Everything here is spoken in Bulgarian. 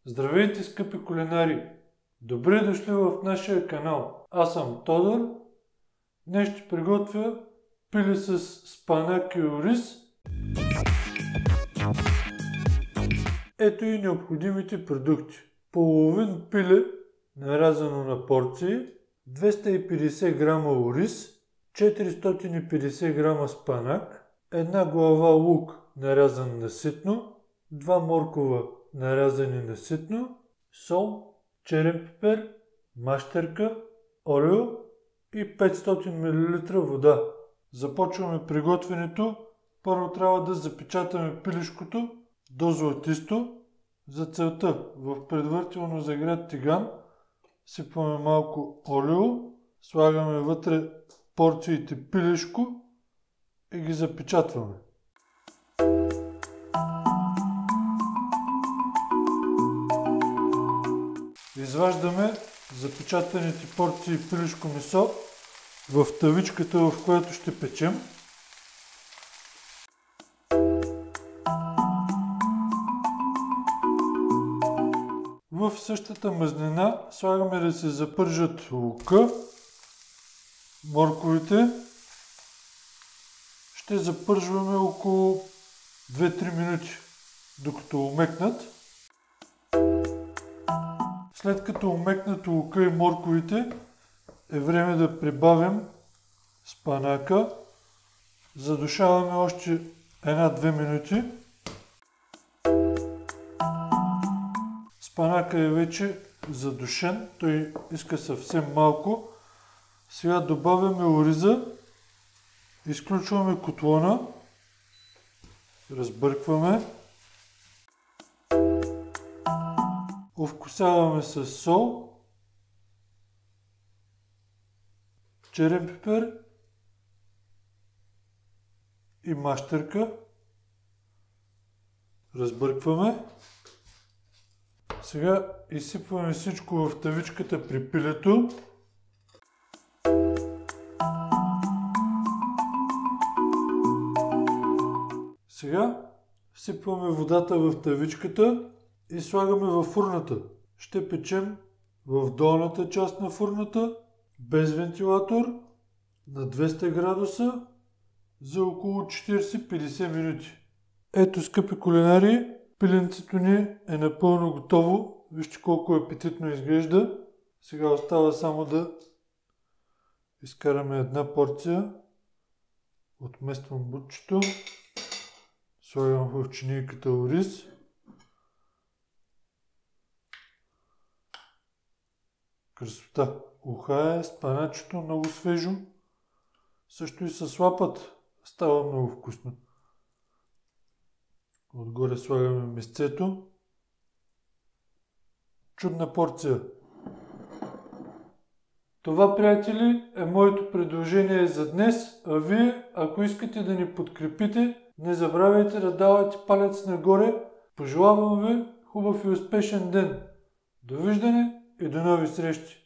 Здравейте, скъпи кулинари! Добре дошли в нашия канал. Аз съм Тодор. Днес ще приготвя пиле с спанак и ориз. Ето и необходимите продукти. Половин пиле, нарязано на порции, 250 грама ориз, 450 грама спанак, една глава лук, нарязан на ситно, 2 моркова, нарязани на ситно, сол, черен пипер, мащерка, олио и 500 мл вода. Започваме приготвянето. Първо трябва да запечатаме пилешкото до златисто. За целта в предварително загрят тиган сипваме малко олио, слагаме вътре порциите пилешко и ги запечатваме. Изваждаме запечатаните порции пилешко месо в тавичката, в която ще печем. В същата мазнина слагаме да се запържат лука, морковите. Ще запържваме около 2-3 минути, докато омекнат. След като омекнат лука и морковите, е време да прибавим спанака. Задушаваме още 1-2 минути. Спанака е вече задушен, той иска съвсем малко. Сега добавяме ориза, изключваме котлона, разбъркваме, овкусяваме с сол, черен пипер и мащерка, разбъркваме. Сега изсипваме всичко в тавичката при пилето. Сега сипваме водата в тавичката и слагаме във фурната. Ще печем в долната част на фурната, без вентилатор, на 200 градуса за около 40-50 минути. Ето, скъпи кулинари, пиленцето ни е напълно готово. Вижте колко апетитно изглежда. Сега остава само да изкараме една порция. Отмествам бутчето. Слагам в чинийката ориз. Красота! Уха е, спаначето много свежо. Също и с лапът става много вкусно. Отгоре слагаме месцето. Чудна порция. Това, приятели, е моето предложение за днес. А вие, ако искате да ни подкрепите, не забравяйте да давате палец нагоре. Пожелавам ви хубав и успешен ден. Довиждане и до нови срещи!